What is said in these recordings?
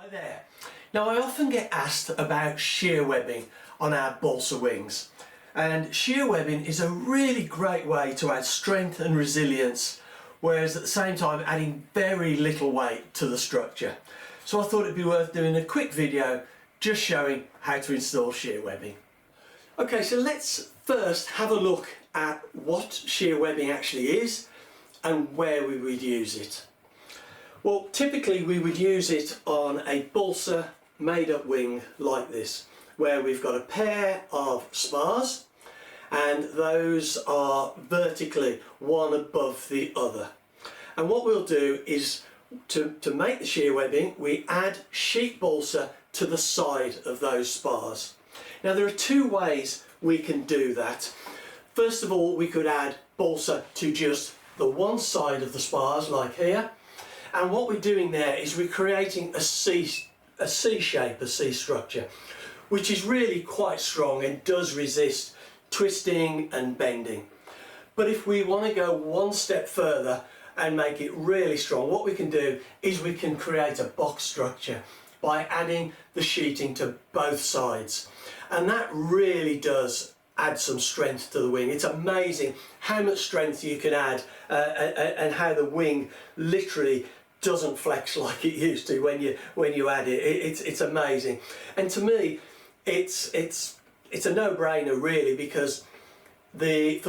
Hi there. Now I often get asked about shear webbing on our balsa wings, and shear webbing is a really great way to add strength and resilience, whereas at the same time adding very little weight to the structure. So I thought it'd be worth doing a quick video just showing how to install shear webbing. Okay, so let's first have a look at what shear webbing actually is and where we would use it. Well, typically we would use it on a balsa made up wing like this, where we've got a pair of spars and those are vertically one above the other. And what we'll do is to make the shear webbing, we add sheet balsa to the side of those spars. Now there are two ways we can do that. First of all, we could add balsa to just the one side of the spars like here. And what we're doing there is we're creating a C shape, a C structure, which is really quite strong and does resist twisting and bending. But if we want to go one step further and make it really strong, what we can do is we can create a box structure by adding the sheeting to both sides. And that really does add some strength to the wing. It's amazing how much strength you can add and how the wing literally doesn't flex like it used to when you add it. It's amazing. And to me, it's a no-brainer really, because for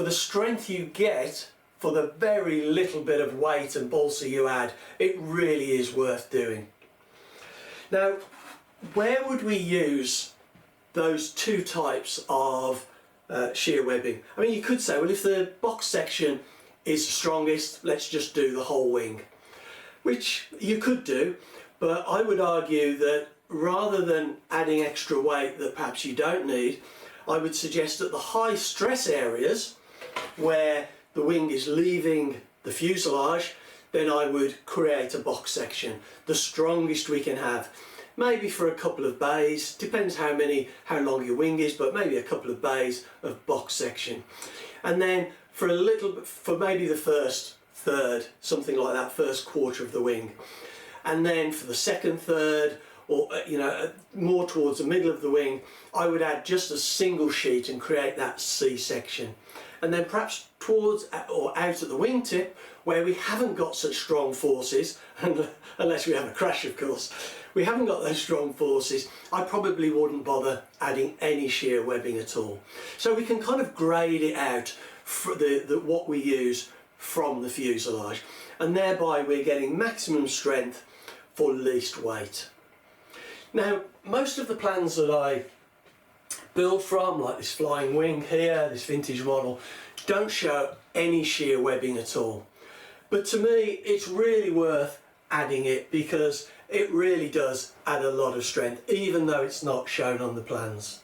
the strength you get for the very little bit of weight and balsa you add, it really is worth doing. Now, where would we use those two types of shear webbing? I mean, you could say, well, if the box section is strongest, let's just do the whole wing, which you could do, but I would argue that rather than adding extra weight that perhaps you don't need, I would suggest that the high stress areas where the wing is leaving the fuselage, then I would create a box section, the strongest we can have. Maybe for a couple of bays, depends how long your wing is, but maybe a couple of bays of box section. And then for maybe the first third, something like that, first quarter of the wing. And then for the second third, or more towards the middle of the wing, I would add just a single sheet and create that C section. And then perhaps towards or out at the wingtip, where we haven't got such strong forces, unless we have a crash of course, we haven't got those strong forces, I probably wouldn't bother adding any shear webbing at all. So we can kind of grade it out for what we use from the fuselage, and thereby we're getting maximum strength for least weight. Now, most of the plans that I build from, like this flying wing here, this vintage model, don't show any shear webbing at all. But to me, it's really worth adding it because it really does add a lot of strength, even though it's not shown on the plans.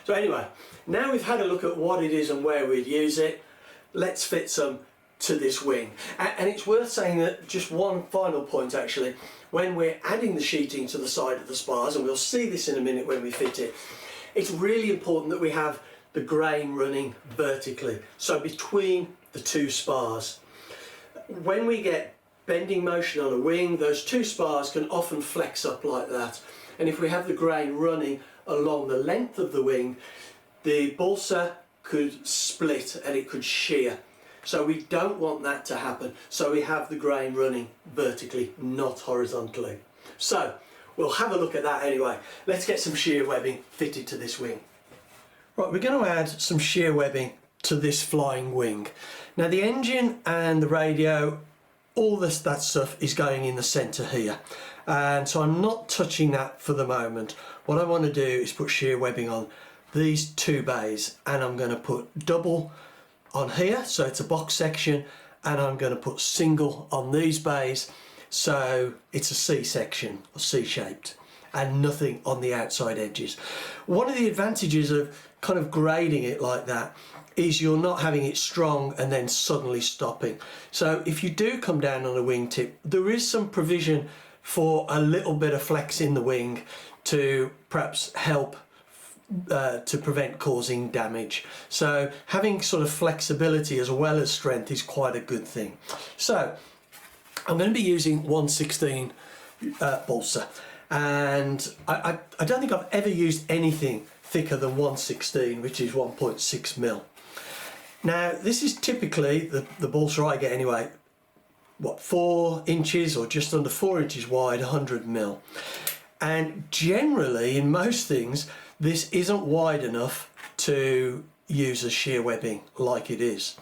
So anyway, now we've had a look at what it is and where we'd use it, let's fit some to this wing. And it's worth saying that, just one final point actually, when we're adding the sheeting to the side of the spars, and we'll see this in a minute when we fit it, it's really important that we have the grain running vertically, so between the two spars. When we get bending motion on a wing, those two spars can often flex up like that, and if we have the grain running along the length of the wing, the balsa could split and it could shear. So we don't want that to happen, so we have the grain running vertically, not horizontally. So we'll have a look at that anyway. Let's get some shear webbing fitted to this wing. Right, we're going to add some shear webbing to this flying wing. Now the engine and the radio, all that stuff is going in the centre here, and so I'm not touching that for the moment. What I want to do is put shear webbing on these two bays, and I'm going to put double on here, so it's a box section, and I'm going to put single on these bays, so it's a C section, or C-shaped, and nothing on the outside edges. One of the advantages of kind of grading it like that is you're not having it strong and then suddenly stopping. So if you do come down on a wingtip, there is some provision for a little bit of flex in the wing to perhaps help to prevent causing damage. So having sort of flexibility as well as strength is quite a good thing. So I'm going to be using 1/16 balsa, and I don't think I've ever used anything thicker than 1/16, which is 1.6 mil. Now this is typically the balsa I get anyway, what, 4 inches or just under 4 inches wide, 100 mil. And generally in most things this isn't wide enough to use as shear webbing like it is.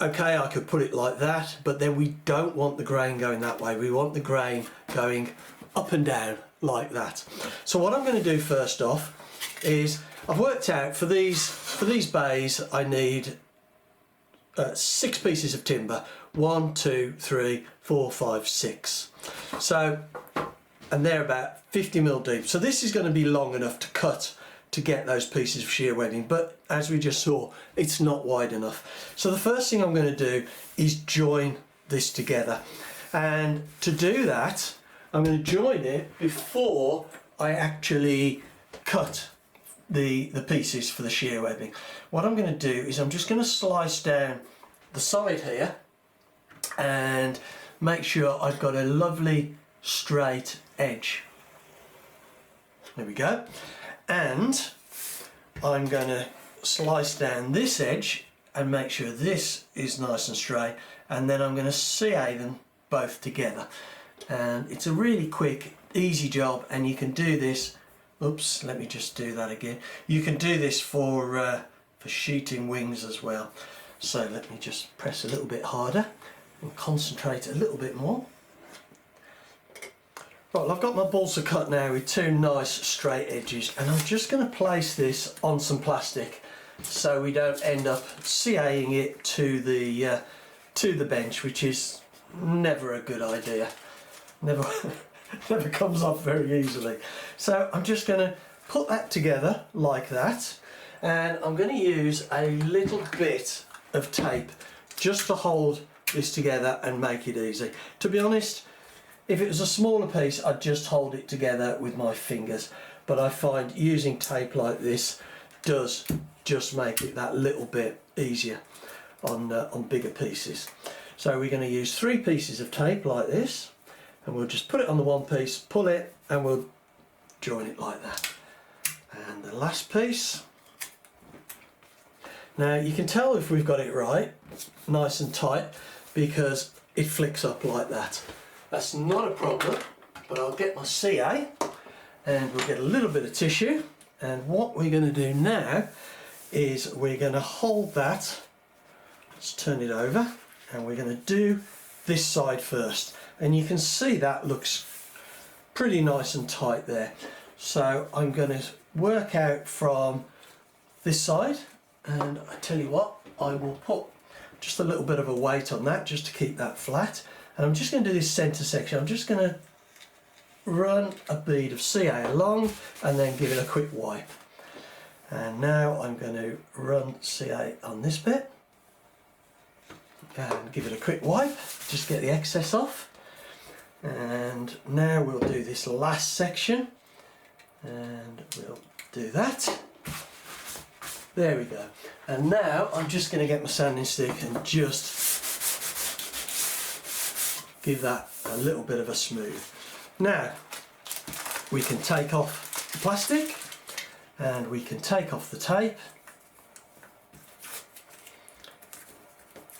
Okay, I could put it like that, but then we don't want the grain going that way. We want the grain going up and down like that. So what I'm going to do first off is I've worked out for these bays I need 6 pieces of timber. 1, 2, 3, 4, 5, 6. So, and they're about 50 mil deep. So this is going to be long enough to cut to get those pieces of shear webbing, but as we just saw, it's not wide enough. So the first thing I'm going to do is join this together, and to do that I'm going to join it before I actually cut the pieces for the shear webbing. What I'm going to do is I'm just going to slice down the side here and make sure I've got a lovely straight edge. There we go. And I'm going to slice down this edge and make sure this is nice and straight, and then I'm going to CA them both together. And it's a really quick, easy job, and you can do this, oops, let me just do that again. You can do this for sheeting wings as well. So let me just press a little bit harder and concentrate a little bit more. Right, well, I've got my balsa cut now with 2 nice straight edges, and I'm just going to place this on some plastic so we don't end up CAing it to the bench, which is never a good idea. Never comes off very easily. So I'm just going to put that together like that, and I'm going to use a little bit of tape just to hold this together and make it easy. To be honest, if it was a smaller piece I'd just hold it together with my fingers, but I find using tape like this does just make it that little bit easier on bigger pieces. So we're going to use 3 pieces of tape like this, and we'll just put it on the one piece, pull it, and we'll join it like that. And the last piece. Now you can tell if we've got it right, nice and tight, because it flicks up like that. That's not a problem, but I'll get my CA and we'll get a little bit of tissue, and what we're going to do now is we're going to hold that, let's turn it over, and we're going to do this side first, and you can see that looks pretty nice and tight there. So I'm going to work out from this side, and I tell you what, I will put just a little bit of a weight on that just to keep that flat, and I'm just going to do this centre section. I'm just going to run a bead of CA along and then give it a quick wipe. And now I'm going to run CA on this bit and give it a quick wipe, just get the excess off. And now we'll do this last section, and we'll do that. There we go. And now I'm just going to get my sanding stick and just give that a little bit of a smooth. Now we can take off the plastic and we can take off the tape,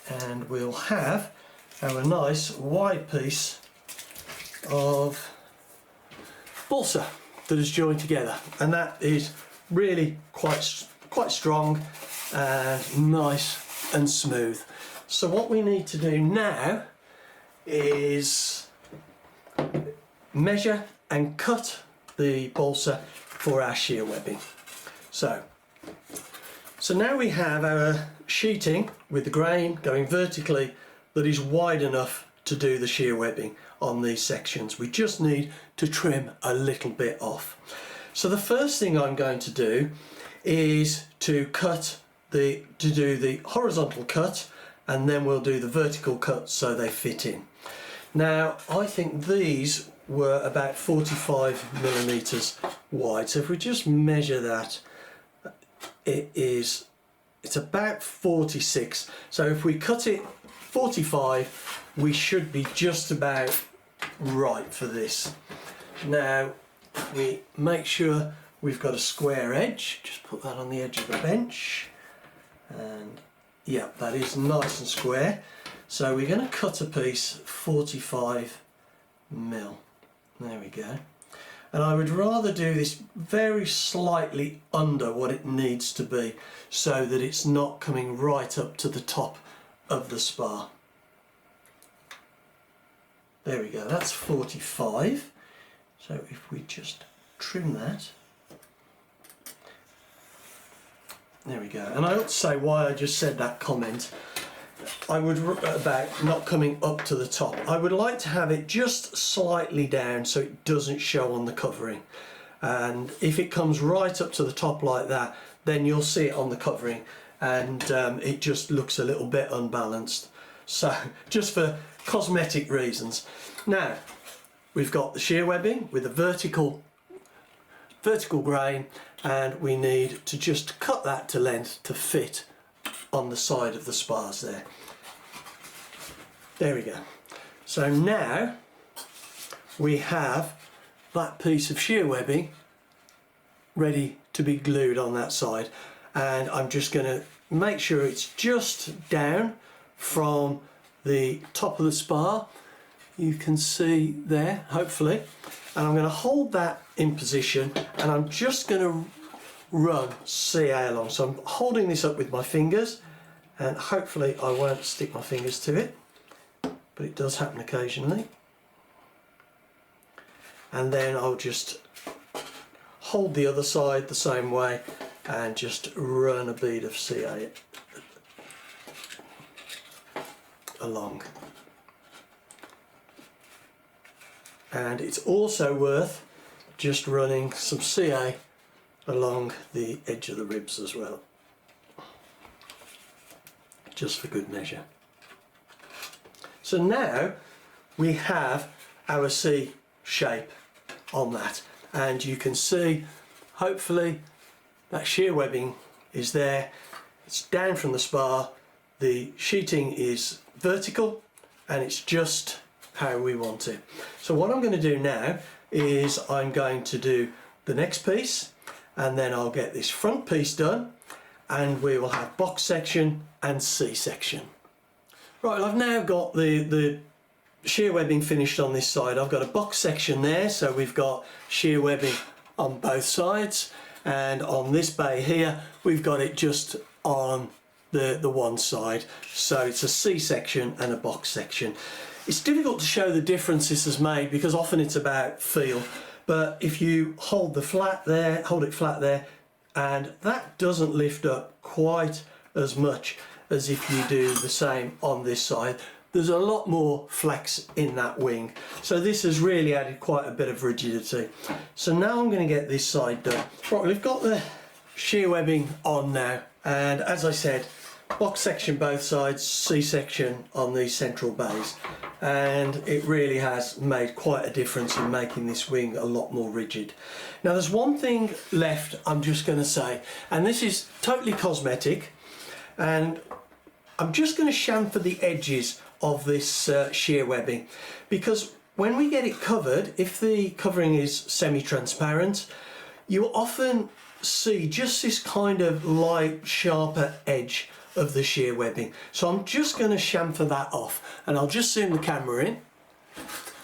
and we'll have our nice wide piece of balsa that is joined together, and that is really quite strong and nice and smooth. So what we need to do now is measure and cut the balsa for our shear webbing. So now we have our sheeting with the grain going vertically that is wide enough to do the shear webbing on these sections. We just need to trim a little bit off. So the first thing I'm going to do is to do the horizontal cut, and then we'll do the vertical cut so they fit in. Now I think these were about 45 millimeters wide, so if we just measure that, it's about 46. So if we cut it 45, we should be just about right for this. Now we make sure we've got a square edge, just put that on the edge of the bench, and yeah, that is nice and square. So we're going to cut a piece 45 mil. There we go. And I would rather do this very slightly under what it needs to be so that it's not coming right up to the top of the spar. There we go, that's 45. So if we just trim that. There we go. And I ought to say why I just said that comment. I would, about not coming up to the top, I would like to have it just slightly down so it doesn't show on the covering. And if it comes right up to the top like that, then you'll see it on the covering, and it just looks a little bit unbalanced. So just for cosmetic reasons. Now we've got the shear webbing with a vertical grain, and we need to just cut that to length to fit on the side of the spars there. There we go. So now we have that piece of shear webbing ready to be glued on that side, and I'm just going to make sure it's just down from the top of the spar. You can see there, hopefully, and I'm going to hold that in position, and I'm just going to run CA along. So I'm holding this up with my fingers, and hopefully I won't stick my fingers to it, but it does happen occasionally. And then I'll just hold the other side the same way and just run a bead of CA along. And it's also worth just running some CA along the edge of the ribs as well, just for good measure. So now we have our C shape on that, and you can see hopefully that shear webbing is there. It's down from the spar, the sheeting is vertical, and it's just how we want it. So what I'm going to do now is I'm going to do the next piece, and then I'll get this front piece done, and we will have box section and C section. Right, well, I've now got the shear webbing finished on this side. I've got a box section there, so we've got shear webbing on both sides, and on this bay here we've got it just on the one side. So it's a C section and a box section. It's difficult to show the difference this has made because often it's about feel, but if you hold it flat there, and that doesn't lift up quite as much as if you do the same on this side. There's a lot more flex in that wing, so this has really added quite a bit of rigidity. So now I'm going to get this side done. Right, we've got the shear webbing on now, and as I said, box section both sides, C section on these central bays, and it really has made quite a difference in making this wing a lot more rigid. Now there's one thing left I'm just going to say, and this is totally cosmetic, and I'm just going to chamfer the edges of this shear webbing, because when we get it covered, if the covering is semi-transparent, you often see just this kind of light, sharper edge of the shear webbing. So I'm just going to chamfer that off, and I'll just zoom the camera in.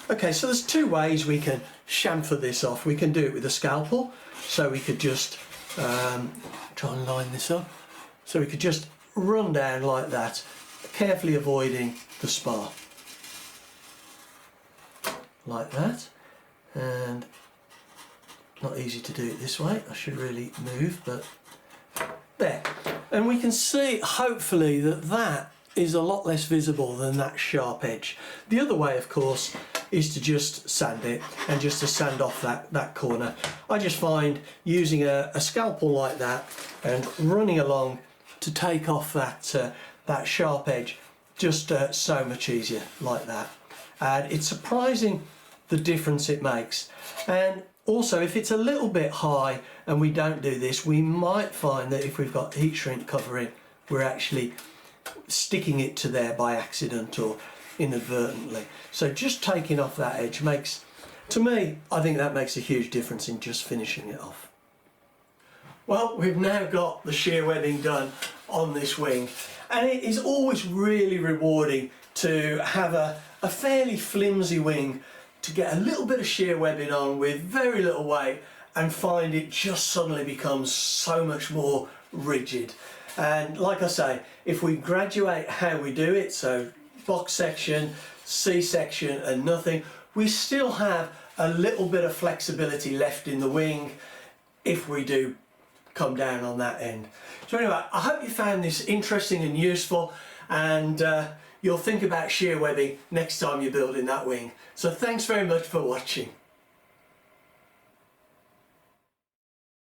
Okay, so there's two ways we can chamfer this off. We can do it with a scalpel, so we could just try and line this up. So we could just run down like that, carefully avoiding the spar. Like that. And not easy to do it this way. I should really move, but there. And we can see, hopefully, that that is a lot less visible than that sharp edge. The other way, of course, is to just sand it and just to sand off that corner. I just find using a scalpel like that and running along to take off that sharp edge just so much easier like that. And it's surprising the difference it makes. And also, if it's a little bit high and we don't do this, we might find that if we've got heat shrink covering, we're actually sticking it to there by accident or inadvertently. So just taking off that edge makes To me, I think that makes a huge difference in just finishing it off. Well, we've now got the shear webbing done on this wing, and it is always really rewarding to have a fairly flimsy wing to get a little bit of shear webbing on with very little weight and find it just suddenly becomes so much more rigid. And like I say, if we graduate how we do it, so box section, C-section and nothing, we still have a little bit of flexibility left in the wing if we do come down on that end. So anyway, I hope you found this interesting and useful, and you'll think about shear webbing next time you're building that wing. So thanks very much for watching.